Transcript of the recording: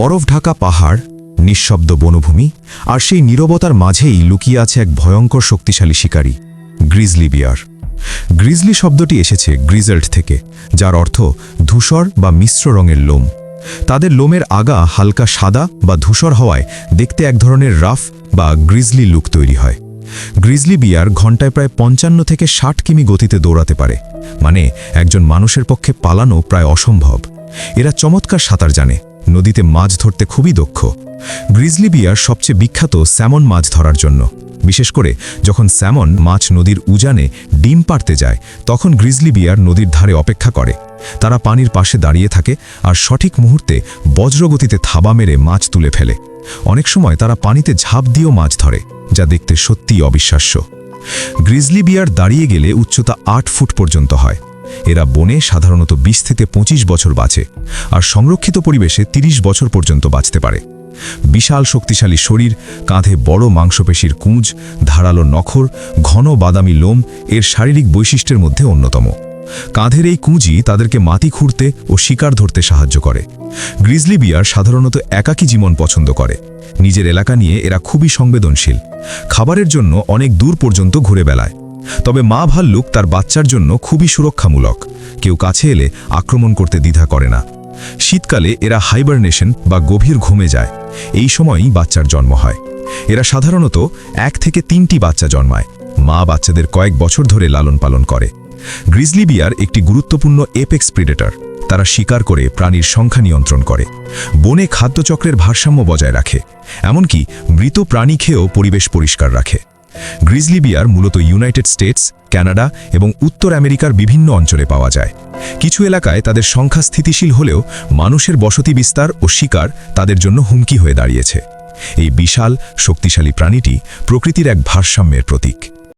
বরফ ঢাকা পাহাড়, নিঃশব্দ বনভূমি আর সেই নীরবতার মাঝেই লুকিয়ে আছে এক ভয়ঙ্কর শক্তিশালী শিকারী, গ্রিজলি বিয়ার। গ্রিজলি শব্দটি এসেছে গ্রিজল্ট থেকে, যার অর্থ ধূসর বা মিশ্র রঙের লোম। তাদের লোমের আগা হালকা সাদা বা ধূসর হওয়ায় দেখতে এক ধরনের রাফ বা গ্রিজলি লুক তৈরি হয়। গ্রিজলি বিয়ার ঘন্টায় প্রায় ৫৫ থেকে ৬০ কিমি গতিতে দৌড়াতে পারে, মানে একজন মানুষের পক্ষে পালানো প্রায় অসম্ভব। এরা চমৎকার সাঁতার জানে, নদীতে মাছ ধরতে খুবই দক্ষ। গ্রিজলি বিয়ার সবচেয়ে বিখ্যাত স্যামন মাছ ধরার জন্য। বিশেষ করে যখন স্যামন মাছ নদীর উজানে ডিম পাড়তে যায়, তখন গ্রিজলি বিয়ার নদীর ধারে অপেক্ষা করে। তারা পানির পাশে দাঁড়িয়ে থাকে আর সঠিক মুহূর্তে বজ্রগতিতে থাবা মেরে মাছ তুলে ফেলে। অনেক সময় তারা পানিতে ঝাঁপ দিয়েও মাছ ধরে, যা দেখতে সত্যিই অবিশ্বাস্য। গ্রিজলি বিয়ার দাঁড়িয়ে গেলে উচ্চতা ৮ ফুট পর্যন্ত হয়। এরা বনে সাধারণত ২০ থেকে ২৫ বছর বাঁচে, আর সংরক্ষিত পরিবেশে ৩০ বছর পর্যন্ত বাঁচতে পারে। বিশাল শক্তিশালী শরীর, কাঁধে বড় মাংসপেশির কুঁজ, ধারালো নখর, ঘন বাদামি লোম এর শারীরিক বৈশিষ্ট্যের মধ্যে অন্যতম। কাঁধের এই কুঁজি তাদেরকে মাটি খুঁড়তে ও শিকার ধরতে সাহায্য করে। গ্রিজলি বিয়ার সাধারণত একাকী জীবন পছন্দ করে। নিজের এলাকা নিয়ে এরা খুবই সংবেদনশীল। খাবারের জন্য অনেক দূর পর্যন্ত ঘুরে বেড়ায়। তবে মা ভাল্লুক তার বাচ্চার জন্য খুবই সুরক্ষামূলক। কেউ কাছে এলে আক্রমণ করতে দ্বিধা করে না। শীতকালে এরা হাইবারনেশন বা গভীর ঘুমে যায়। এই সময়ই বাচ্চার জন্ম হয়। এরা সাধারণত ১ থেকে ৩টি বাচ্চা জন্মায়। মা বাচ্চাদের কয়েক বছর ধরে লালন পালন করে। গ্রিজলি বিয়ার একটি গুরুত্বপূর্ণ এপেক্স প্রিডেটর। তারা শিকার করে প্রাণীর সংখ্যা নিয়ন্ত্রণ করে, বনে খাদ্যচক্রের ভারসাম্য বজায় রাখে, এমনকি মৃত প্রাণী খেয়েও পরিবেশ পরিষ্কার রাখে। গ্রিজলি বিয়ার মূলত ইউনাইটেড স্টেটস, কানাডা এবং উত্তর আমেরিকার বিভিন্ন অঞ্চলে পাওয়া যায়। কিছু এলাকায় তাদের সংখ্যা স্থিতিশীল হলেও মানুষের বসতি বিস্তার ও শিকার তাদের জন্য হুমকি হয়ে দাঁড়িয়েছে। এই বিশাল শক্তিশালী প্রাণীটি প্রকৃতির এক ভারসাম্যের প্রতীক।